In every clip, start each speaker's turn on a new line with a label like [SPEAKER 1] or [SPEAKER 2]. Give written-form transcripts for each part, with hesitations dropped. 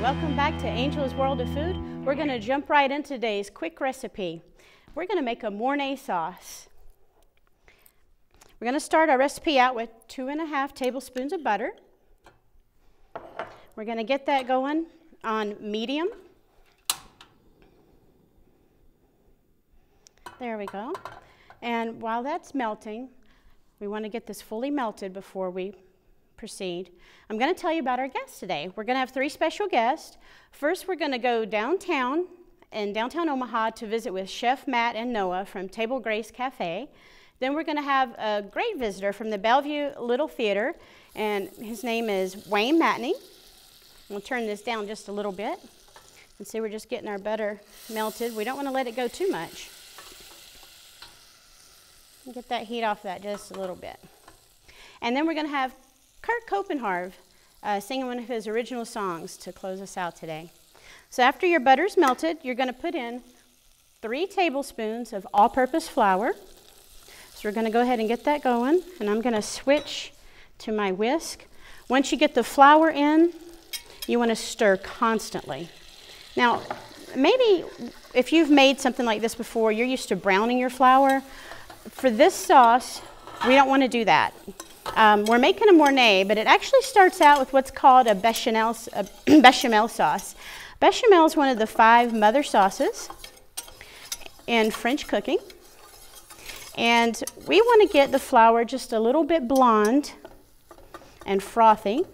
[SPEAKER 1] Welcome back to Angel's World of Food. We're going to jump right into today's quick recipe. We're going to make a Mornay sauce. We're going to start our recipe out with 2½ tablespoons of butter. We're going to get that going on medium. There we go. And while that's melting, we want to get this fully melted before we proceed. I'm going to tell you about our guests today. We're going to have 3 special guests. First, we're going to go downtown in downtown Omaha to visit with Chef Matt and Noah from Table Grace Cafe. Then we're going to have a great visitor from the Bellevue Little Theater, and his name is Wayne Mateney. We'll turn this down just a little bit. And see, we're just getting our butter melted. We don't want to let it go too much. Get that heat off that just a little bit. And then we're going to have Kurt Copenharve singing one of his original songs to close us out today. So after your butter's melted, you're going to put in 3 tablespoons of all-purpose flour. So we're going to go ahead and get that going, and I'm going to switch to my whisk. Once you get the flour in, you want to stir constantly. Now, maybe if you've made something like this before, you're used to browning your flour. For this sauce, we don't want to do that. We're making a Mornay, but it actually starts out with what's called a bechamel sauce. Bechamel is one of the 5 mother sauces in French cooking. And we want to get the flour just a little bit blonde and frothy.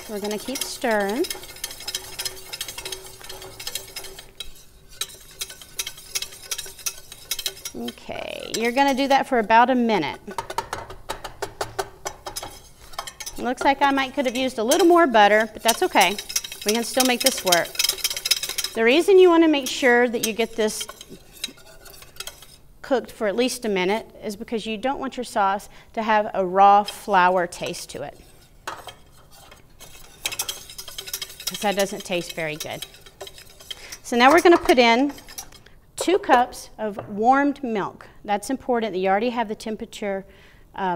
[SPEAKER 1] We're going to keep stirring. Okay, you're going to do that for about a minute. It looks like I could have used a little more butter, but that's okay. We can still make this work. The reason you want to make sure that you get this cooked for at least a minute is because you don't want your sauce to have a raw flour taste to it, because that doesn't taste very good. So now we're going to put in 2 cups of warmed milk. That's important that you already have the temperature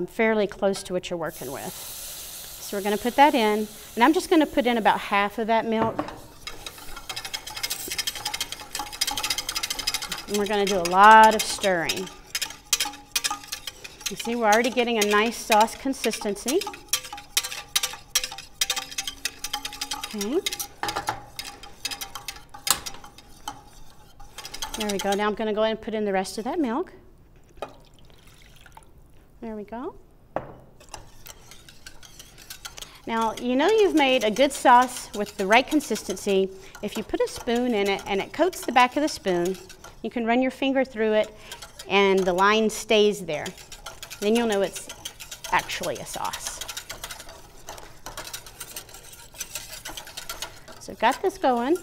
[SPEAKER 1] fairly close to what you're working with. So we're going to put that in, and I'm just going to put in about half of that milk. And we're going to do a lot of stirring. You see, we're already getting a nice sauce consistency. Okay. There we go. Now I'm going to go ahead and put in the rest of that milk. There we go. Now, you know you've made a good sauce with the right consistency if you put a spoon in it and it coats the back of the spoon. You can run your finger through it and the line stays there. Then you'll know it's actually a sauce. So I've got this going.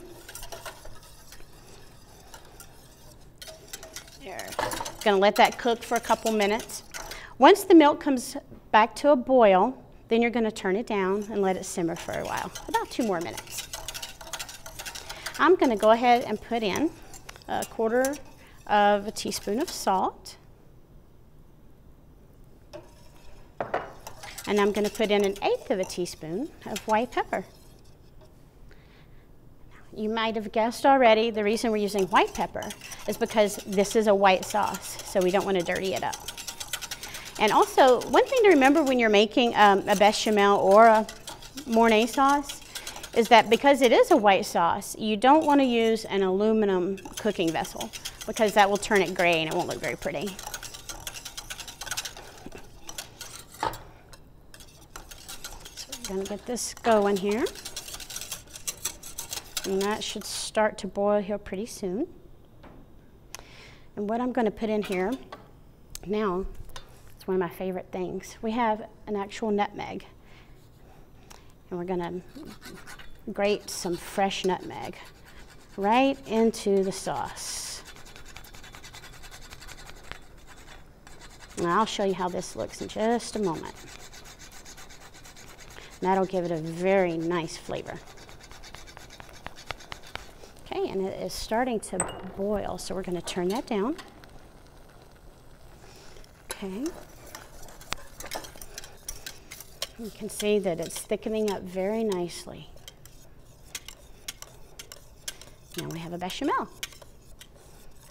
[SPEAKER 1] Going to let that cook for a couple minutes. Once the milk comes back to a boil, then you're going to turn it down and let it simmer for a while, about 2 more minutes. I'm going to go ahead and put in 1/4 of a teaspoon of salt. And I'm going to put in 1/8 of a teaspoon of white pepper. You might have guessed already the reason we're using white pepper is because this is a white sauce, so we don't want to dirty it up. And also, one thing to remember when you're making a bechamel or a Mornay sauce is that because it is a white sauce, you don't want to use an aluminum cooking vessel because that will turn it gray and it won't look very pretty. So we're going to get this going here. And that should start to boil here pretty soon. And what I'm going to put in here now, it's one of my favorite things. We have an actual nutmeg. And we're going to grate some fresh nutmeg right into the sauce. And I'll show you how this looks in just a moment. And that'll give it a very nice flavor. Okay, and it is starting to boil, so we're going to turn that down. Okay. You can see that it's thickening up very nicely. Now we have a bechamel.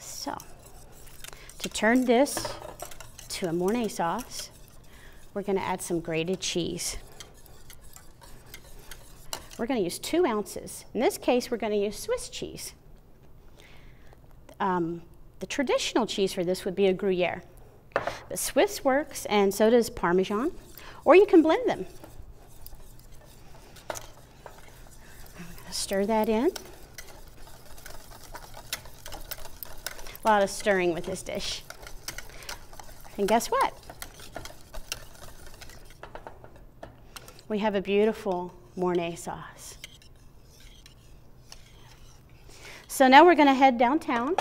[SPEAKER 1] So, to turn this to a Mornay sauce, we're going to add some grated cheese. We're going to use 2 ounces. In this case, we're going to use Swiss cheese. The traditional cheese for this would be a Gruyere. But Swiss works, and so does Parmesan, or you can blend them. I'm going to stir that in. A lot of stirring with this dish. And guess what? We have a beautiful Mornay sauce. So now we're going to head downtown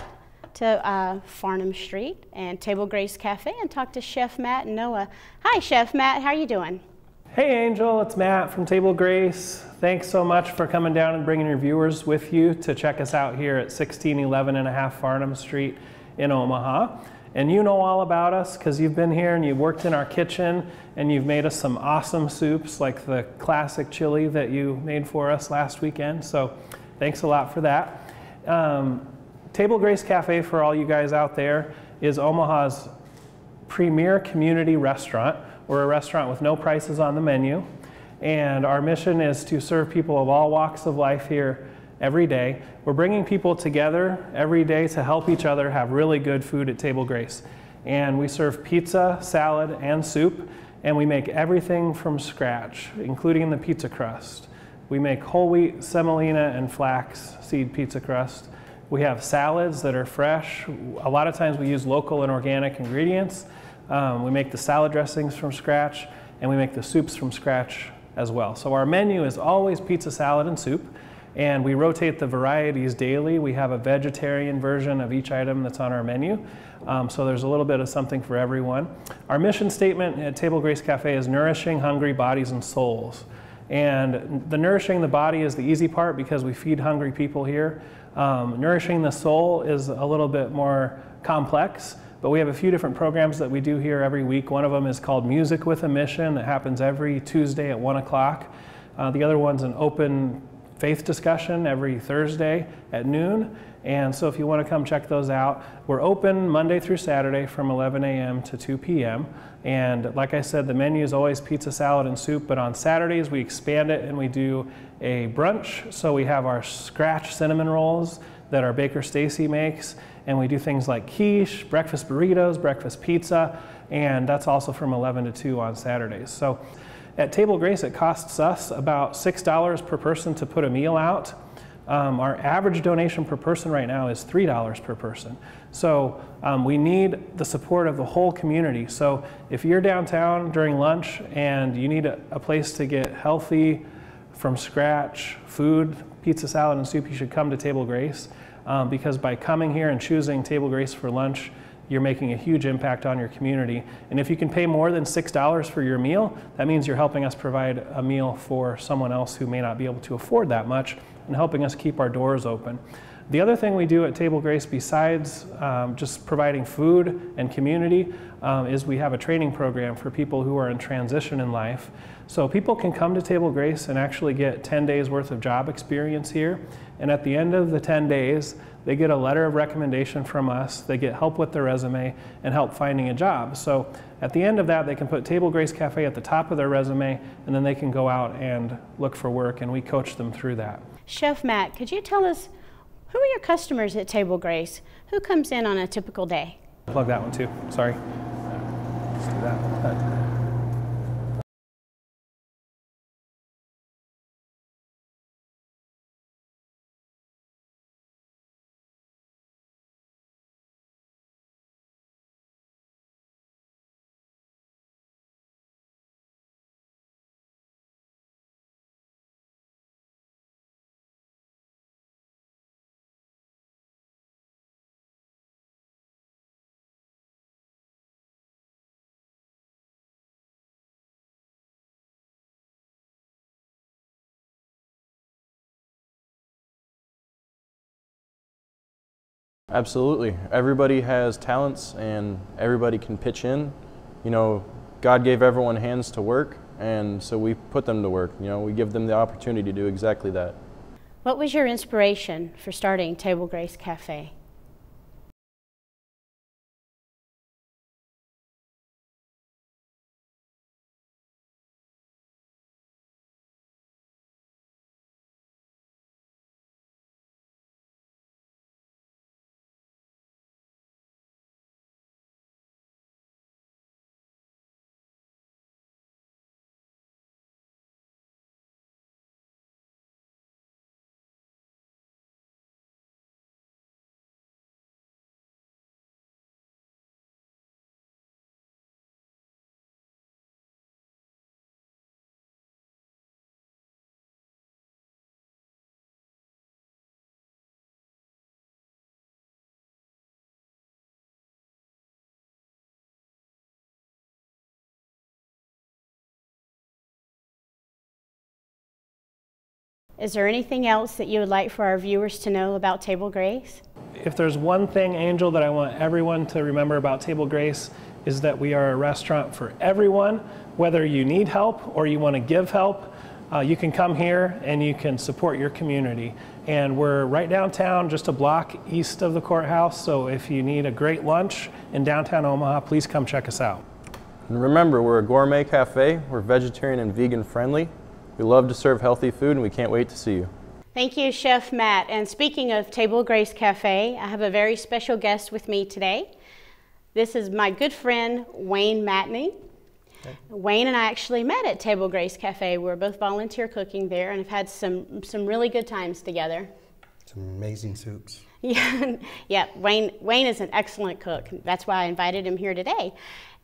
[SPEAKER 1] to Farnham Street and Table Grace Cafe and talk to Chef Matt and Noah. Hi, Chef Matt. How are you doing?
[SPEAKER 2] Hey, Angel. It's Matt from Table Grace. Thanks so much for coming down and bringing your viewers with you to check us out here at 1611.5 Farnham Street in Omaha. And you know all about us because you've been here and you've worked in our kitchen and you've made us some awesome soups like the classic chili that you made for us last weekend. So thanks a lot for that. Table Grace Cafe, for all you guys out there, is Omaha's premier community restaurant. We're a restaurant with no prices on the menu. And our mission is to serve people of all walks of life here every day. We're bringing people together every day to help each other have really good food at Table Grace. And we serve pizza, salad, and soup, and we make everything from scratch, including the pizza crust. We make whole wheat, semolina, and flax seed pizza crust. We have salads that are fresh. A lot of times we use local and organic ingredients. We make the salad dressings from scratch, and we make the soups from scratch as well. So our menu is always pizza, salad, and soup. And we rotate the varieties daily. We have a vegetarian version of each item that's on our menu. So there's a little bit of something for everyone. Our mission statement at Table Grace Cafe is nourishing hungry bodies and souls. And the nourishing the body is the easy part because we feed hungry people here. Nourishing the soul is a little bit more complex, but we have a few different programs that we do here every week. One of them is called Music with a Mission that happens every Tuesday at 1 o'clock. The other one's an open faith discussion every Thursday at noon. And so if you want to come check those out, we're open Monday through Saturday from 11 a.m. to 2 p.m. And like I said, the menu is always pizza, salad, and soup, but on Saturdays we expand it and we do a brunch. So we have our scratch cinnamon rolls that our baker Stacy makes, and we do things like quiche, breakfast burritos, breakfast pizza, and that's also from 11 to 2 on Saturdays. So at Table Grace, it costs us about $6 per person to put a meal out. Our average donation per person right now is $3 per person. So we need the support of the whole community. So if you're downtown during lunch and you need a place to get healthy, from scratch food, pizza, salad, and soup, you should come to Table Grace because by coming here and choosing Table Grace for lunch, you're making a huge impact on your community. And if you can pay more than $6 for your meal, that means you're helping us provide a meal for someone else who may not be able to afford that much and helping us keep our doors open. The other thing we do at Table Grace, besides just providing food and community, is we have a training program for people who are in transition in life. So people can come to Table Grace and actually get 10 days worth of job experience here. And at the end of the 10 days, they get a letter of recommendation from us, they get help with their resume, and help finding a job. So at the end of that, they can put Table Grace Cafe at the top of their resume, and then they can go out and look for work, and we coach them through that.
[SPEAKER 1] Chef Matt, could you tell us, who are your customers at Table Grace? Who comes in on a typical day?
[SPEAKER 2] Plug that one too, sorry. Let's do that.
[SPEAKER 3] Absolutely. Everybody has talents and everybody can pitch in. You know, God gave everyone hands to work, and so we put them to work. You know, we give them the opportunity to do exactly that.
[SPEAKER 1] What was your inspiration for starting Table Grace Cafe? Is there anything else that you would like for our viewers to know about Table Grace?
[SPEAKER 2] If there's one thing, Angel, that I want everyone to remember about Table Grace is that we are a restaurant for everyone. Whether you need help or you want to give help, you can come here and you can support your community. And we're right downtown, just a block east of the courthouse. So if you need a great lunch in downtown Omaha, please come check us out.
[SPEAKER 3] And remember, we're a gourmet cafe. We're vegetarian and vegan friendly. We love to serve healthy food, and we can't wait to see you.
[SPEAKER 1] Thank you, Chef Matt. And speaking of Table Grace Cafe, I have a very special guest with me today. This is my good friend, Wayne Mateney. Okay. Wayne and I actually met at Table Grace Cafe. We're both volunteer cooking there and have had some really good times together.
[SPEAKER 4] Some amazing soups.
[SPEAKER 1] Yeah, yeah. Wayne is an excellent cook. That's why I invited him here today.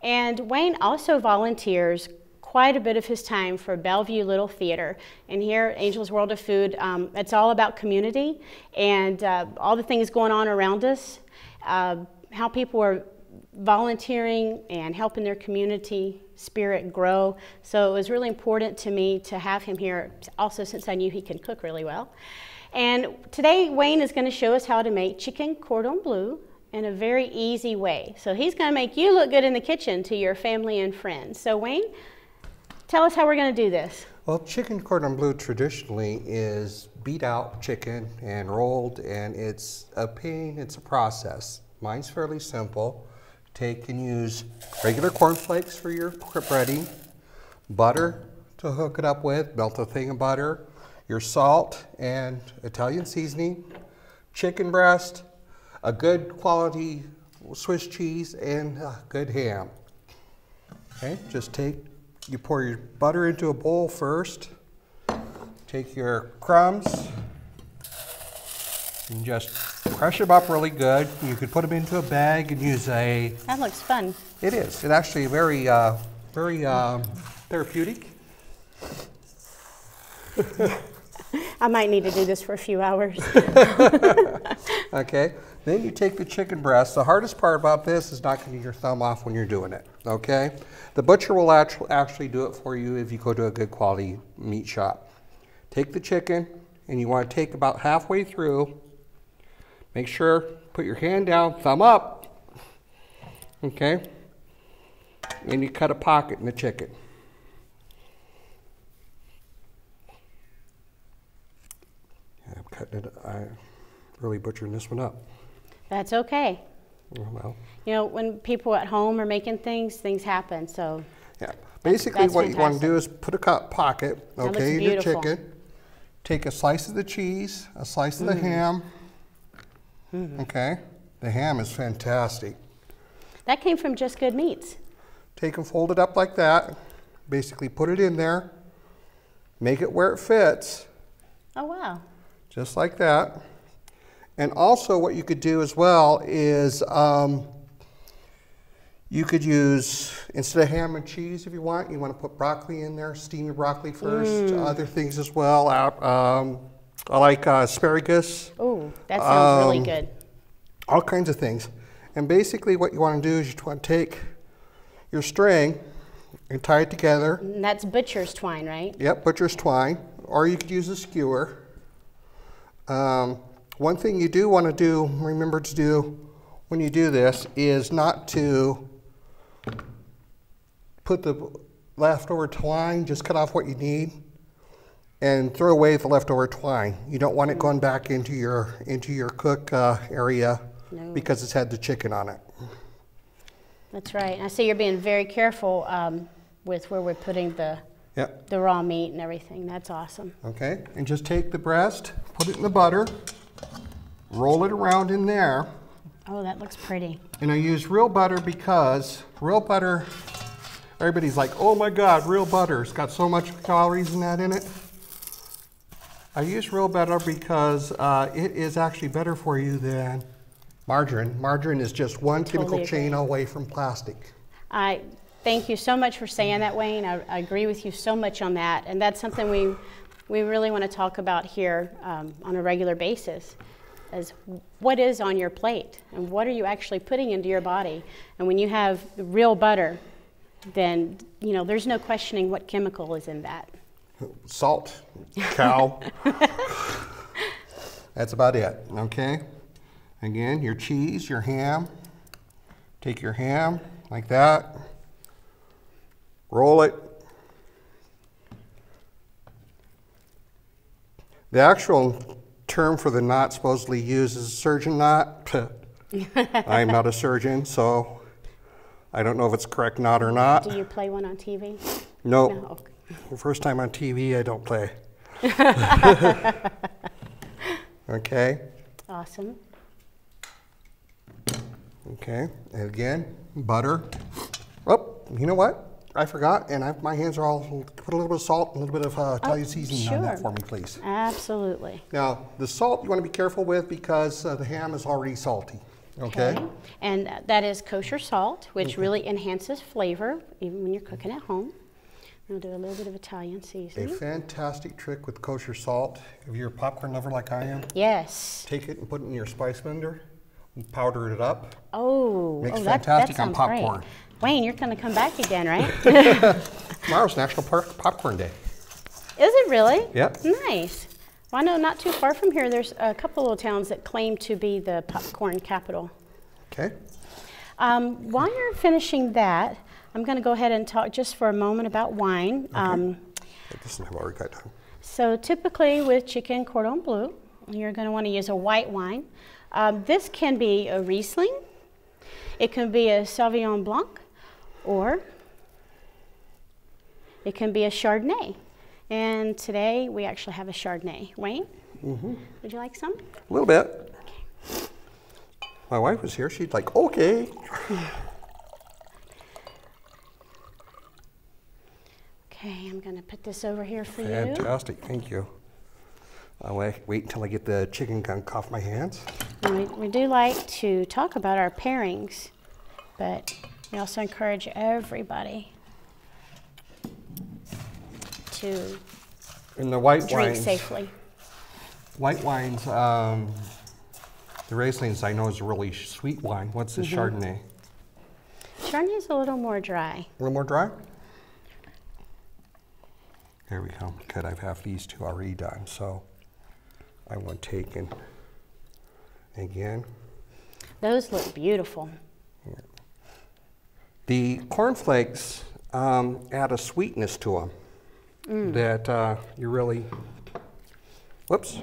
[SPEAKER 1] And Wayne also volunteers quite a bit of his time for Bellevue Little Theater. And here, Angel's World of Food, it's all about community and all the things going on around us, how people are volunteering and helping their community spirit grow. So it was really important to me to have him here, also since I knew he can cook really well. And today, Wayne is going to show us how to make chicken cordon bleu in a very easy way. So he's going to make you look good in the kitchen to your family and friends. So Wayne, tell us how we're going to do this.
[SPEAKER 4] Well, chicken cordon bleu traditionally is beat out chicken and rolled, and it's a pain, it's a process. Mine's fairly simple. Take and use regular cornflakes for your breading, butter to hook it up with, melt a thing of butter, your salt and Italian seasoning, chicken breast, a good quality Swiss cheese, and a good ham. Okay, you pour your butter into a bowl first, take your crumbs, and just crush them up really good. You could put them into a bag and use a...
[SPEAKER 1] That looks fun.
[SPEAKER 4] It is. It's actually very therapeutic.
[SPEAKER 1] I might need to do this for a few hours.
[SPEAKER 4] Okay. Then you take the chicken breast. The hardest part about this is not getting your thumb off when you're doing it. Okay. The butcher will actually do it for you if you go to a good quality meat shop. Take the chicken, and you want to take about halfway through. Make sure, put your hand down, thumb up. Okay. And you cut a pocket in the chicken. I'm cutting it. I'm really butchering this one up.
[SPEAKER 1] That's okay.
[SPEAKER 4] Well,
[SPEAKER 1] you know, when people at home are making things happen. So
[SPEAKER 4] yeah, basically what you want to do is put a pocket, okay, in your chicken. Take a slice of the cheese, a slice of the ham. Okay, the ham is fantastic.
[SPEAKER 1] That came from Just Good Meats.
[SPEAKER 4] Take and fold it up like that. Basically, put it in there. Make it where it fits.
[SPEAKER 1] Oh wow!
[SPEAKER 4] Just like that. And also what you could do as well is you could use, instead of ham and cheese if you want to put broccoli in there, steam your broccoli first, other things as well. I like asparagus.
[SPEAKER 1] Oh, that sounds really good.
[SPEAKER 4] All kinds of things. And basically what you want to do is you want to take your string and tie it together.
[SPEAKER 1] And that's butcher's twine, right?
[SPEAKER 4] Yep, butcher's twine. Or you could use a skewer. One thing you do want to do, remember to do when you do this, is not to put the leftover twine, just cut off what you need and throw away the leftover twine. You don't want it going back into your cook area because it's had the chicken on it.
[SPEAKER 1] That's right. And I see you're being very careful with where we're putting the raw meat and everything. That's awesome.
[SPEAKER 4] Okay, and just take the breast, put it in the butter, roll it around in there.
[SPEAKER 1] Oh, that looks pretty.
[SPEAKER 4] And I use real butter because real butter, everybody's like, oh my God, real butter. It's got so much calories in it. I use real butter because it is actually better for you than margarine. Margarine is just one chemical chain away from plastic.
[SPEAKER 1] I thank you so much for saying that, Wayne. I agree with you so much on that. And that's something we really want to talk about here on a regular basis. Is what is on your plate and what are you actually putting into your body. And when you have real butter, then you know there's no questioning what chemical is in that.
[SPEAKER 4] Salt, cow. That's about it, okay? Again, your cheese, your ham. Take your ham like that, roll it. The actual term for the knot supposedly used is a surgeon knot. I'm not a surgeon, so I don't know if it's a correct knot or not.
[SPEAKER 1] Do you play one on TV?
[SPEAKER 4] No.
[SPEAKER 1] Okay.
[SPEAKER 4] First time on TV, I don't play. Okay.
[SPEAKER 1] Awesome.
[SPEAKER 4] Okay, and again, butter. Oh, you know what? I forgot, and my hands are all, put a little bit of salt, and a little bit of Italian seasoning on that for me, please.
[SPEAKER 1] Absolutely.
[SPEAKER 4] Now, the salt you want to be careful with because the ham is already salty, okay?
[SPEAKER 1] And that is kosher salt, which really enhances flavor, even when you're cooking at home. We'll do a little bit of Italian seasoning.
[SPEAKER 4] A fantastic trick with kosher salt, if you're a popcorn lover like I am,
[SPEAKER 1] yes.
[SPEAKER 4] take it and put it in your spice blender and powder it up.
[SPEAKER 1] Oh,
[SPEAKER 4] Makes
[SPEAKER 1] that
[SPEAKER 4] fantastic on
[SPEAKER 1] sounds
[SPEAKER 4] popcorn.
[SPEAKER 1] Great. Wayne, you're going to come back again, right?
[SPEAKER 4] Tomorrow's National Popcorn Day.
[SPEAKER 1] Is it really?
[SPEAKER 4] Yep.
[SPEAKER 1] Nice. Well, I know not too far from here, there's a couple little towns that claim to be the popcorn capital.
[SPEAKER 4] Okay.
[SPEAKER 1] While you're finishing that, I'm going to go ahead and talk just for a moment about wine.
[SPEAKER 4] Okay. This is what we got done.
[SPEAKER 1] So typically with chicken Cordon Bleu, you're going to want to use a white wine. This can be a Riesling, it can be a Sauvignon Blanc, or it can be a Chardonnay. And today we actually have a Chardonnay. Wayne, would you like some?
[SPEAKER 4] A little bit. Okay. My wife was here, she'd like, okay.
[SPEAKER 1] Okay, I'm going to put this over here for you.
[SPEAKER 4] Fantastic, thank you. I'll wait until I get the chicken gunk off my hands.
[SPEAKER 1] We do like to talk about our pairings, but we also encourage everybody to
[SPEAKER 4] In the white
[SPEAKER 1] drink
[SPEAKER 4] wines,
[SPEAKER 1] safely.
[SPEAKER 4] White wines, the Rieslings I know is a really sweet wine. What's the Chardonnay?
[SPEAKER 1] Chardonnay is a little more dry.
[SPEAKER 4] A little more dry? There we go. Good, I have these two already done, so I want to take and again.
[SPEAKER 1] Those look beautiful.
[SPEAKER 4] Yeah. The cornflakes add a sweetness to them that you really, whoops.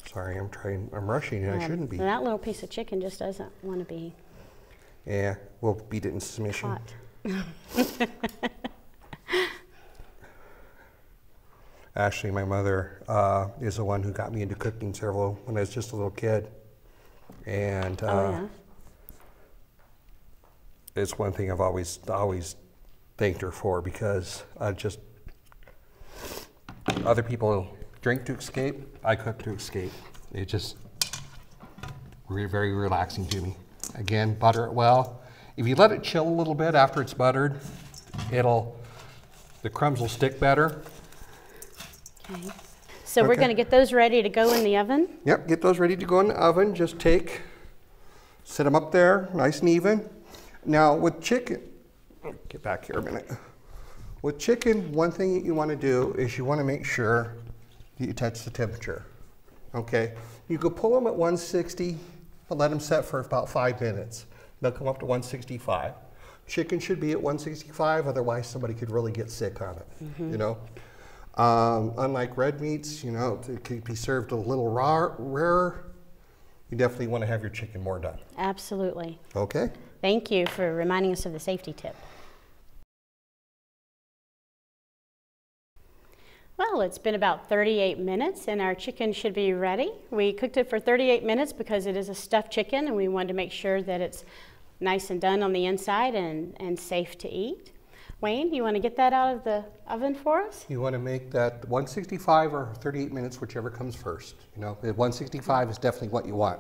[SPEAKER 4] Sorry, I'm rushing and I shouldn't be.
[SPEAKER 1] That little piece of chicken just doesn't want to be
[SPEAKER 4] Yeah, we'll beat it in submission.
[SPEAKER 1] hot.
[SPEAKER 4] Actually, my mother is the one who got me into cooking when I was just a little kid. And it's one thing I've always thanked her for because other people drink to escape, I cook to escape. It's just very relaxing to me. Again, butter it well. If you let it chill a little bit after it's buttered, the crumbs will stick better.
[SPEAKER 1] Okay. So we're going to get those ready to go in the oven?
[SPEAKER 4] Yep, get those ready to go in the oven. Just set them up there, nice and even. Now with chicken, get back here a minute. With chicken, one thing that you want to do is you want to make sure that you touch the temperature. Okay, you could pull them at 160, but let them set for about 5 minutes. They'll come up to 165. Chicken should be at 165, otherwise somebody could really get sick on it, you know. Unlike red meats, you know, it could be served a little rarer. You definitely want to have your chicken more done.
[SPEAKER 1] Absolutely.
[SPEAKER 4] Okay.
[SPEAKER 1] Thank you for reminding us of the safety tip. Well, it's been about 38 minutes and our chicken should be ready. We cooked it for 38 minutes because it is a stuffed chicken and we wanted to make sure that it's nice and done on the inside and safe to eat. Wayne, you want to get that out of the oven for us?
[SPEAKER 4] You want to make that 165 or 38 minutes, whichever comes first. You know, 165 is definitely what you want.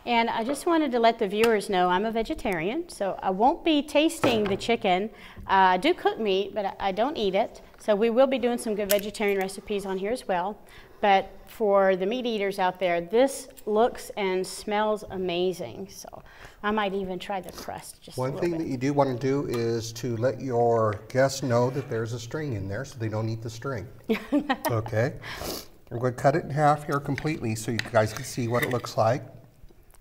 [SPEAKER 1] And I just wanted to let the viewers know I'm a vegetarian, so I won't be tasting the chicken. I do cook meat, but I don't eat it. So we will be doing some good vegetarian recipes on here as well. But for the meat eaters out there, this looks and smells amazing. So I might even try the crust just a little bit.
[SPEAKER 4] One thing that you do want to do is to let your guests know that there's a string in there so they don't eat the string. Okay. I'm going to cut it in half here completely so you guys can see what it looks like.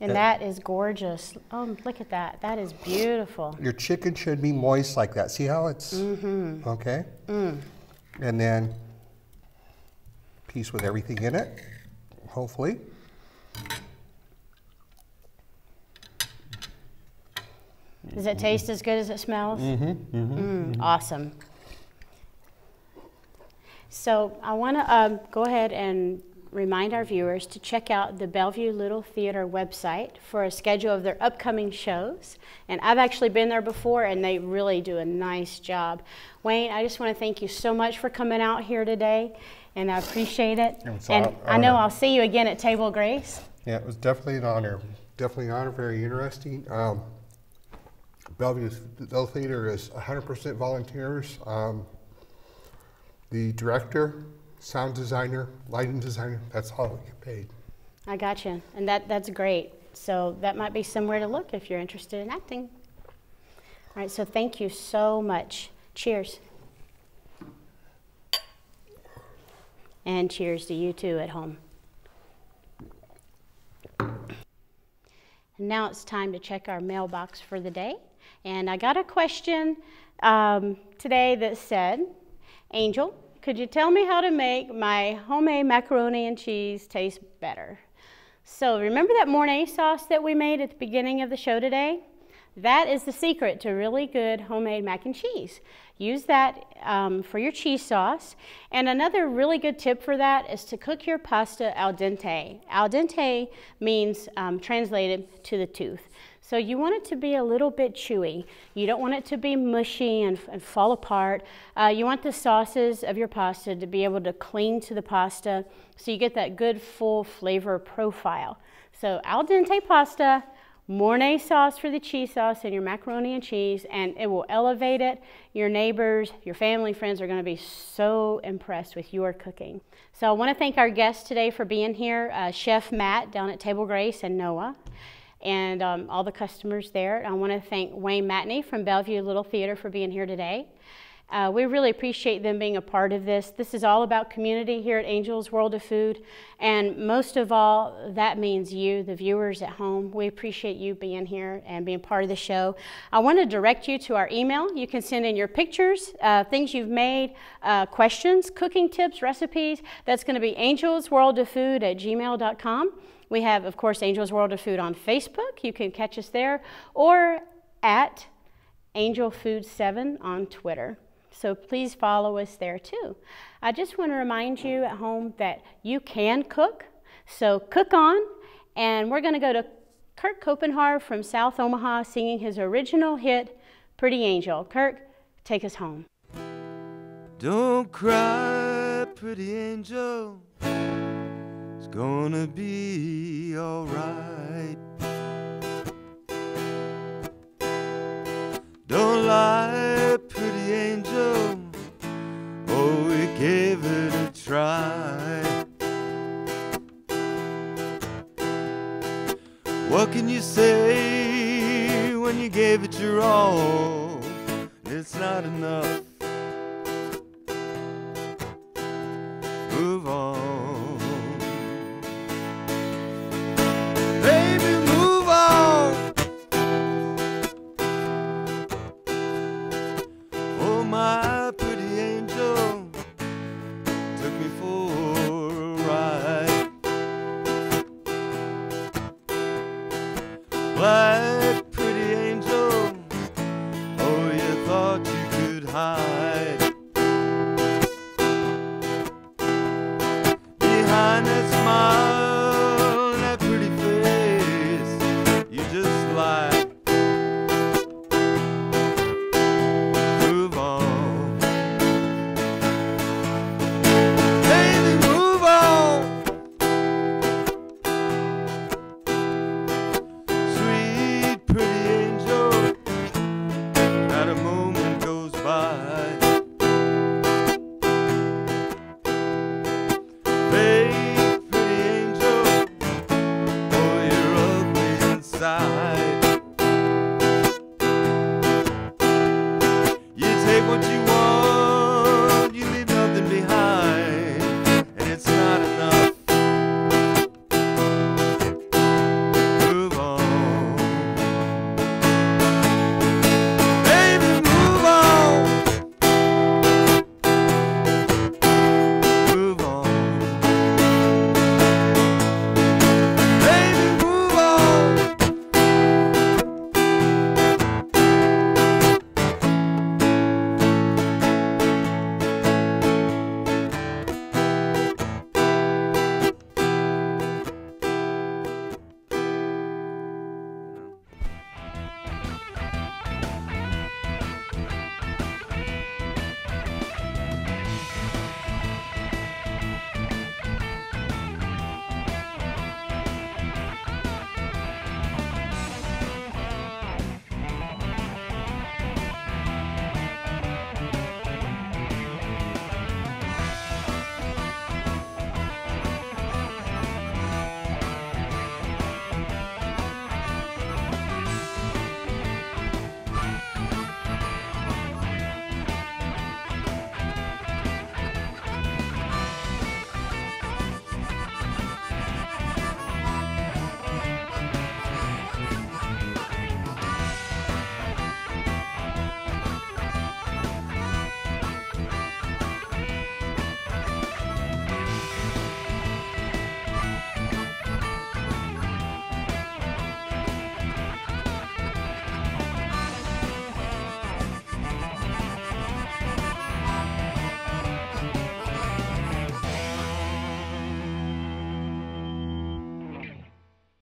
[SPEAKER 1] And that is gorgeous. Oh, look at that. That is beautiful.
[SPEAKER 4] Your chicken should be moist like that. See how it's, okay? And then piece with everything in it, hopefully.
[SPEAKER 1] Does it taste as good as it smells? Awesome. So I want to go ahead and remind our viewers to check out the Bellevue Little Theater website for a schedule of their upcoming shows. And I've actually been there before and they really do a nice job. Wayne, I just want to thank you so much for coming out here today and I appreciate it. And I know I'll see you again at Table Grace. Yeah, it was definitely an honor. Definitely an honor, very interesting. Bellevue Little Theater is 100% volunteers. The director, sound designer, lighting designer, that's all we get paid. I got you, and that's great. So that might be somewhere to look if you're interested in acting. All right, so thank you so much. Cheers. And cheers to you too at home. And now it's time to check our mailbox for the day. And I got a question today that said, Angel, could you tell me how to make my homemade macaroni and cheese taste better? So remember that Mornay sauce that we made at the beginning of the show today? That is the secret to really good homemade mac and cheese. Use that for your cheese sauce. And another really good tip for that is to cook your pasta al dente. Al dente means translated to the tooth. So you want it to be a little bit chewy. You don't want it to be mushy and fall apart. You want the sauces of your pasta to be able to cling to the pasta so you get that good full flavor profile. So al dente pasta, Mornay sauce for the cheese sauce and your macaroni and cheese, and it will elevate it. Your neighbors, your family, friends are going to be so impressed with your cooking. So I want to thank our guests today for being here, Chef Matt down at Table Grace and Noah, and all the customers there. I want to thank Wayne Mateney from Bellevue Little Theater for being here today. We really appreciate them being a part of this. This is all about community here at Angel's World of Food, and most of all, that means you, the viewers at home. We appreciate you being here and being part of the show. I want to direct you to our email. You can send in your pictures, things you've made, questions, cooking tips, recipes. That's going to be angelsworldoffood@gmail.com. We have, of course, Angel's World of Food on Facebook. You can catch us there, or at AngelFood7 on Twitter. So please follow us there too. I just want to remind you at home that you can cook. So cook on, and we're going to go to Kurt Copenharve from South Omaha singing his original hit, Pretty Angel. Kurt, take us home.
[SPEAKER 5] Don't cry, pretty angel. It's gonna be all right. Don't lie, pretty angel. Oh, we gave it a try. What can you say when you gave it your all? It's not enough. Move on. Baby, move on. Why